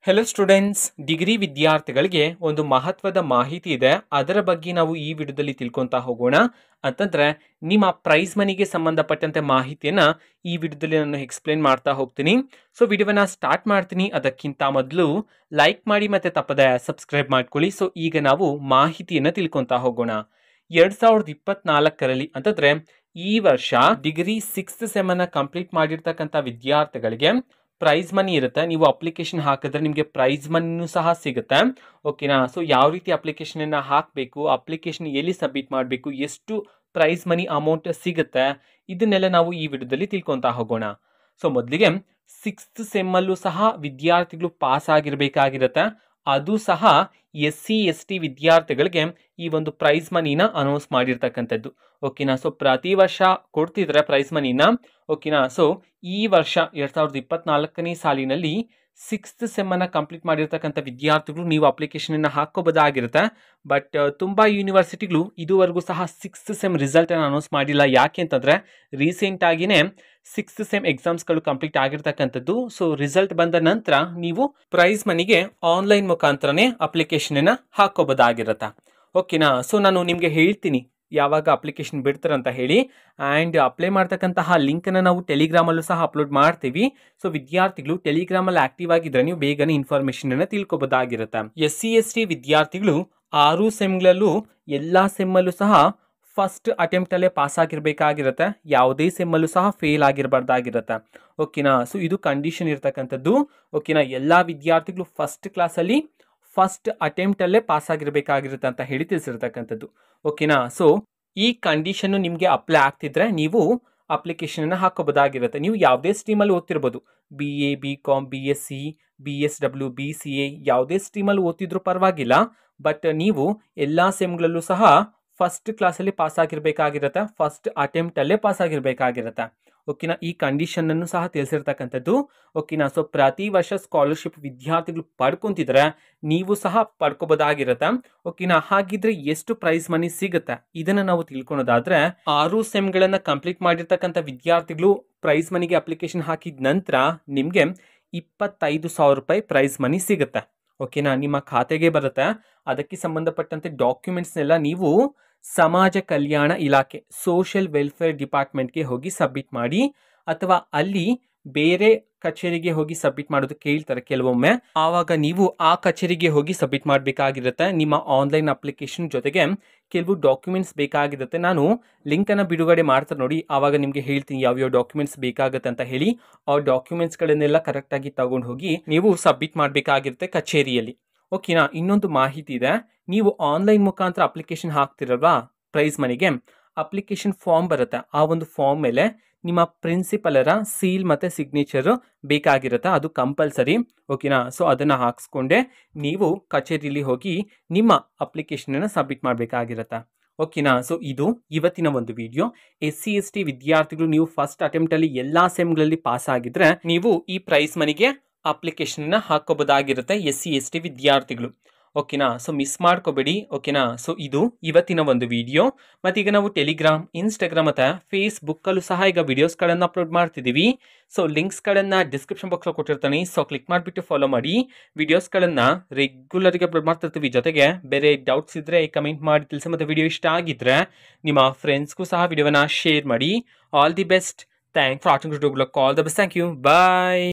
Hello students, degree ವಿದ್ಯಾರ್ಥಿಗಳಿಗೆ ಒಂದು ಮಹತ್ವದ ಮಾಹಿತಿ ಇದೆ. ಅದರ ಬಗ್ಗೆ ನಾವು ಈ ವಿಡಿಯೋದಲ್ಲಿ ತಿಳ್ಕೊಂತಾ ಹೋಗೋಣ. ಅಂತಂದ್ರೆ ನಿಮ್ಮ ಪ್ರೈಸ್ ಮನಿಗೆ ಸಂಬಂಧಪಟ್ಟಂತೆ ಮಾಹಿತಿಯನ್ನ ಈ ವಿಡಿಯೋದಲ್ಲಿ ನಾನು ಎಕ್ಸ್ಪ್ಲೇನ್ ಮಾಡ್ತಾ ಹೋಗ್ತೀನಿ. ಸೊ ವಿಡಿಯೋವನ್ನ ಸ್ಟಾರ್ಟ್ ಮಾಡ್ತೀನಿ. ಅದಕ್ಕಿಂತ ಮೊದಲು ಲೈಕ್ ಮಾಡಿ ಮತ್ತೆ ತಪ್ಪದೆ ಸಬ್ಸ್ಕ್ರೈಬ್ ಮಾಡ್ಕೊಳ್ಳಿ. ಸೊ ಈಗ ನಾವು ಮಾಹಿತಿಯನ್ನ ತಿಳ್ಕೊಂತಾ ಹೋಗೋಣ. 2024ರಲ್ಲಿ ಅಂತಂದ್ರೆ ಈ ವರ್ಷ ಡಿಗ್ರಿ 6th ಸೆಮ್ ಅನ್ನ ಕಂಪ್ಲೀಟ್ ಮಾಡಿರ್ತಕ್ಕಂಥ ವಿದ್ಯಾರ್ಥಿಗಳಿಗೆ ಪ್ರೈಸ್ ಮನಿ ಇರುತ್ತೆ. ನೀವು ಅಪ್ಲಿಕೇಶನ್ ಹಾಕಿದ್ರೆ ನಿಮಗೆ ಪ್ರೈಸ್ ಮನಿನೂ ಸಹ ಸಿಗುತ್ತೆ. ಓಕೆನಾ? ಸೊ ಯಾವ ರೀತಿ ಅಪ್ಲಿಕೇಶನ್ ಅನ್ನ ಹಾಕಬೇಕು, ಅಪ್ಲಿಕೇಶನ್ ಎಲ್ಲಿ ಸಬ್ಮಿಟ್ ಮಾಡಬೇಕು, ಎಷ್ಟು ಪ್ರೈಸ್ ಮನಿ ಅಮೌಂಟ್ ಸಿಗುತ್ತೆ, ಇದನ್ನೆಲ್ಲ ನಾವು ಈ ವಿಡಿಯೋದಲ್ಲಿ ತಿಳ್ಕೊಂತಾ ಹೋಗೋಣ. ಸೊ ಮೊದಲಿಗೆ 6th ಸೆಮ್ ಅಲ್ಲೂ ಸಹ ವಿದ್ಯಾರ್ಥಿಗಳು ಪಾಸ್ ಆಗಿರಬೇಕಾಗಿರುತ್ತೆ. ಅದು ಸಹ SC/ST ವಿದ್ಯಾರ್ಥಿಗಳಿಗೆ ಈ ಒಂದು ಪ್ರೈಸ್ ಮನಿನ ಅನೌನ್ಸ್ ಮಾಡಿರ್ತಕ್ಕಂಥದ್ದು. ಓಕೆನಾ? ಸೊ ಪ್ರತಿ ವರ್ಷ ಕೊಡ್ತಿದ್ರೆ ಪ್ರೈಸ್ ಮನಿನ. ಓಕೆನಾ? ಸೊ ಈ ವರ್ಷ 2024ನೇ ಸಾಲಿನಲ್ಲಿ 6th ಸೆಮ್ ಅನ್ನ ಕಂಪ್ಲೀಟ್ ಮಾಡಿರ್ತಕ್ಕಂಥ ವಿದ್ಯಾರ್ಥಿಗಳು ನೀವು ಅಪ್ಲಿಕೇಶನ್ ಅನ್ನ ಹಾಕೋಬೋದಾಗಿರುತ್ತೆ. ಬಟ್ ತುಂಬಾ ಯೂನಿವರ್ಸಿಟಿಗಳು ಇದುವರೆಗೂ ಸಹ 6th ಸೆಮ್ ರಿಸಲ್ಟ್ ಅನ್ನು ಅನೌನ್ಸ್ ಮಾಡಿಲ್ಲ. ಯಾಕೆ ಅಂತಂದ್ರೆ ರೀಸೆಂಟ್ ಆಗಿನೇ 6th ಸೆಮ್ ಎಕ್ಸಾಮ್ಸ್ಗಳು ಕಂಪ್ಲೀಟ್ ಆಗಿರ್ತಕ್ಕಂಥದ್ದು. ಸೊ ರಿಸಲ್ಟ್ ಬಂದ ನಂತರ ನೀವು ಪ್ರೈಸ್ ಮನಿಗೆ ಆನ್ಲೈನ್ ಮುಖಾಂತರನೇ ಅಪ್ಲಿಕೇಶನ್ ಅನ್ನ ಹಾಕೋಬೋದಾಗಿರುತ್ತೆ. ಓಕೆನಾ? ಸೊ ನಾನು ನಿಮಗೆ ಹೇಳ್ತೀನಿ ಯಾವಾಗ ಅಪ್ಲಿಕೇಶನ್ ಬಿಡ್ತಾರಂತ ಹೇಳಿ. ಆ್ಯಂಡ್ ಅಪ್ಲೈ ಮಾಡ್ತಕ್ಕಂತಹ ಲಿಂಕನ್ನು ನಾವು ಟೆಲಿಗ್ರಾಮಲ್ಲೂ ಸಹ ಅಪ್ಲೋಡ್ ಮಾಡ್ತೀವಿ. ಸೊ ವಿದ್ಯಾರ್ಥಿಗಳು ಟೆಲಿಗ್ರಾಮಲ್ಲಿ ಆಕ್ಟಿವ್ ಆಗಿದ್ರೆ ನೀವು ಬೇಗನೆ ಇನ್ಫಾರ್ಮೇಷನ್ ತಿಳ್ಕೊಬೋದಾಗಿರುತ್ತೆ. SC/ST ವಿದ್ಯಾರ್ಥಿಗಳು 6 ಸೆಮ್ಗಳಲ್ಲೂ ಎಲ್ಲ ಸೆಮ್ಮಲ್ಲೂ ಸಹ ಫಸ್ಟ್ ಅಟೆಂಪ್ಟ್ ಅಲ್ಲೇ ಪಾಸ್ ಆಗಿರಬೇಕಾಗಿರುತ್ತೆ. ಯಾವುದೇ ಸೆಮ್ಮಲ್ಲೂ ಸಹ ಫೇಲ್ ಆಗಿರಬಾರ್ದಾಗಿರುತ್ತೆ. ಓಕೆನಾ? ಸೊ ಇದು ಕಂಡೀಷನ್ ಇರ್ತಕ್ಕಂಥದ್ದು. ಓಕೆನಾ? ಎಲ್ಲ ವಿದ್ಯಾರ್ಥಿಗಳು ಫಸ್ಟ್ ಕ್ಲಾಸಲ್ಲಿ ಫಸ್ಟ್ ಅಟೆಂಪ್ಟ್ ಅಲ್ಲೇ ಪಾಸ್ ಆಗಿರಬೇಕಾಗಿರುತ್ತೆ ಅಂತ ಹೇಳಿ ತಿಳಿಸಿರ್ತಕ್ಕಂಥದ್ದು. ಓಕೆನಾ? ಸೊ ಈ ಕಂಡೀಷನ್ ನಿಮಗೆ ಅಪ್ಲೈ ಆಗ್ತಿದ್ರೆ ನೀವು ಅಪ್ಲಿಕೇಶನ್ ಅನ್ನ ಹಾಕೋಬೋದಾಗಿರುತ್ತೆ. ನೀವು ಯಾವುದೇ ಸ್ಟ್ರೀಮಲ್ಲಿ ಓದ್ತಿರ್ಬೋದು. BA, BCom, BSc, BSW, BCA ಯಾವುದೇ ಸ್ಟ್ರೀಮಲ್ಲಿ ಓದ್ತಿದ್ರು ಪರವಾಗಿಲ್ಲ. ಬಟ್ ನೀವು ಎಲ್ಲ ಸೆಮ್ಗಳಲ್ಲೂ ಸಹ ಫಸ್ಟ್ ಕ್ಲಾಸಲ್ಲಿ ಪಾಸ್ ಆಗಿರಬೇಕಾಗಿರುತ್ತೆ. ಫಸ್ಟ್ ಅಟೆಂಪ್ಟ್ ಅಲ್ಲೇ ಪಾಸ್ ಆಗಿರಬೇಕಾಗಿರುತ್ತೆ. ಓಕೆನಾ? ಈ ಕಂಡೀಷನ್ ಅನ್ನು ಸಹ ತಿಳಿಸಿರ್ತಕ್ಕಂಥದ್ದು. ಓಕೆನಾ? ಸೊ ಪ್ರತಿ ವರ್ಷ ಸ್ಕಾಲರ್ಶಿಪ್ ವಿದ್ಯಾರ್ಥಿಗಳು ಪಡ್ಕೊಂತಿದ್ರೆ ನೀವು ಸಹ ಪಡ್ಕೋಬೋದಾಗಿರುತ್ತೆ. ಓಕೆನಾ? ಹಾಗಿದ್ರೆ ಎಷ್ಟು ಪ್ರೈಸ್ ಮನಿ ಸಿಗುತ್ತೆ ಇದನ್ನ ನಾವು ತಿಳ್ಕೊಳೋದಾದ್ರೆ 6 ಸೆಮ್ಗಳನ್ನ ಕಂಪ್ಲೀಟ್ ಮಾಡಿರ್ತಕ್ಕಂಥ ವಿದ್ಯಾರ್ಥಿಗಳು ಪ್ರೈಸ್ ಮನಿಗೆ ಅಪ್ಲಿಕೇಶನ್ ಹಾಕಿದ ನಂತರ ನಿಮಗೆ 25,000 ರೂಪಾಯಿ ಪ್ರೈಸ್ ಮನಿ ಸಿಗುತ್ತೆ. ಓಕೆನಾ? ನಿಮ್ಮ ಖಾತೆಗೆ ಬರುತ್ತೆ. ಅದಕ್ಕೆ ಸಂಬಂಧಪಟ್ಟಂತೆ ಡಾಕ್ಯುಮೆಂಟ್ಸ್ನೆಲ್ಲ ನೀವು ಸಮಾಜ ಕಲ್ಯಾಣ ಇಲಾಖೆ ಸೋಷಿಯಲ್ ವೆಲ್ಫೇರ್ ಡಿಪಾರ್ಟ್ಮೆಂಟ್ಗೆ ಹೋಗಿ ಸಬ್ಮಿಟ್ ಮಾಡಿ, ಅಥವಾ ಅಲ್ಲಿ ಬೇರೆ ಕಚೇರಿಗೆ ಹೋಗಿ ಸಬ್ಮಿಟ್ ಮಾಡೋದು ಕೇಳ್ತಾರೆ ಕೆಲವೊಮ್ಮೆ. ಆವಾಗ ನೀವು ಆ ಕಚೇರಿಗೆ ಹೋಗಿ ಸಬ್ಮಿಟ್ ಮಾಡಬೇಕಾಗಿರುತ್ತೆ. ನಿಮ್ಮ ಆನ್ಲೈನ್ ಅಪ್ಲಿಕೇಶನ್ ಜೊತೆಗೆ ಕೆಲವು ಡಾಕ್ಯುಮೆಂಟ್ಸ್ ಬೇಕಾಗಿರುತ್ತೆ. ನಾನು ಲಿಂಕನ್ನು ಬಿಡುಗಡೆ ಮಾಡ್ತಾರೆ ನೋಡಿ, ಆವಾಗ ನಿಮಗೆ ಹೇಳ್ತೀನಿ ಯಾವ್ಯಾವ ಡಾಕ್ಯುಮೆಂಟ್ಸ್ ಬೇಕಾಗುತ್ತೆ ಅಂತ ಹೇಳಿ. ಆ ಡಾಕ್ಯುಮೆಂಟ್ಸ್ಗಳನ್ನೆಲ್ಲ ಕರೆಕ್ಟಾಗಿ ತಗೊಂಡು ಹೋಗಿ ನೀವು ಸಬ್ಮಿಟ್ ಮಾಡಬೇಕಾಗಿರುತ್ತೆ ಕಚೇರಿಯಲ್ಲಿ. ಓಕೆನಾ? ಇನ್ನೊಂದು ಮಾಹಿತಿ ಇದೆ. ನೀವು ಆನ್ಲೈನ್ ಮುಖಾಂತರ ಅಪ್ಲಿಕೇಶನ್ ಹಾಕ್ತಿರಲ್ವಾ ಪ್ರೈಸ್ ಮನಿಗೆ, ಅಪ್ಲಿಕೇಶನ್ ಫಾರ್ಮ್ ಬರುತ್ತೆ. ಆ ಒಂದು ಫಾರ್ಮ್ ಮೇಲೆ ನಿಮ್ಮ ಪ್ರಿನ್ಸಿಪಲರ ಸೀಲ್ ಮತ್ತೆ ಸಿಗ್ನೇಚರ್ ಬೇಕಾಗಿರುತ್ತೆ. ಅದು ಕಂಪಲ್ಸರಿ. ಓಕೆನಾ? ಸೊ ಅದನ್ನ ಹಾಕ್ಸ್ಕೊಂಡೆ ನೀವು ಕಚೇರಿಯಲ್ಲಿ ಹೋಗಿ ನಿಮ್ಮ ಅಪ್ಲಿಕೇಶನ್ ಅನ್ನ ಸಬ್ಮಿಟ್ ಮಾಡಬೇಕಾಗಿರುತ್ತೆ. ಓಕೆನಾ? ಸೊ ಇದು ಇವತ್ತಿನ ಒಂದು ವಿಡಿಯೋ. SC/ST ವಿದ್ಯಾರ್ಥಿಗಳು ನೀವು ಫಸ್ಟ್ ಅಟೆಂಪ್ಟ್ ಅಲ್ಲಿ ಎಲ್ಲಾ ಸೆಮ್ಗಳಲ್ಲಿ ಪಾಸ್ ಆಗಿದ್ರೆ ನೀವು ಈ ಪ್ರೈಸ್ ಮನಿಗೆ ಅಪ್ಲಿಕೇಶನ್ ಅನ್ನ ಹಾಕೋಬೋದಾಗಿರುತ್ತೆ SC/ST ವಿದ್ಯಾರ್ಥಿಗಳು. ಓಕೆನಾ? ಸೊ ಮಿಸ್ ಮಾಡ್ಕೋಬೇಡಿ. ಓಕೆನಾ? ಸೊ ಇದು ಇವತ್ತಿನ ಒಂದು ವಿಡಿಯೋ. ಮತ್ತೀಗ ನಾವು ಟೆಲಿಗ್ರಾಮ್, ಇನ್ಸ್ಟಾಗ್ರಾಮ್ ಮತ್ತೆ ಫೇಸ್ಬುಕ್ ಅಲ್ಲೂ ಸಹ ಈಗ ವಿಡಿಯೋಸ್ಗಳನ್ನು ಅಪ್ಲೋಡ್ ಮಾಡ್ತಿದ್ದೀವಿ. ಸೊ ಲಿಂಕ್ಸ್ಗಳನ್ನು ಡಿಸ್ಕ್ರಿಪ್ಷನ್ ಬಾಕ್ಸ್ ಕೊಟ್ಟಿರ್ತಾನೆ. ಸೊ ಕ್ಲಿಕ್ ಮಾಡಿಬಿಟ್ಟು ಫಾಲೋ ಮಾಡಿ. ವಿಡಿಯೋಸ್ಗಳನ್ನು ರೆಗ್ಯುಲರ್ಗೆ ಅಪ್ಲೋಡ್ ಮಾಡ್ತಿರ್ತೀವಿ. ಜೊತೆಗೆ ಬೇರೆ ಡೌಟ್ಸ್ ಇದ್ರೆ ಕಮೆಂಟ್ ಮಾಡಿ ತಿಳಿಸಿ. ಮತ್ತೆ ವಿಡಿಯೋ ಇಷ್ಟ ಆಗಿದ್ರೆ ನಿಮ್ಮ ಫ್ರೆಂಡ್ಸ್ಗೂ ಸಹ ವಿಡಿಯೋನ ಶೇರ್ ಮಾಡಿ. All the best. Thanks for watching. All the best. Thank you. Bye.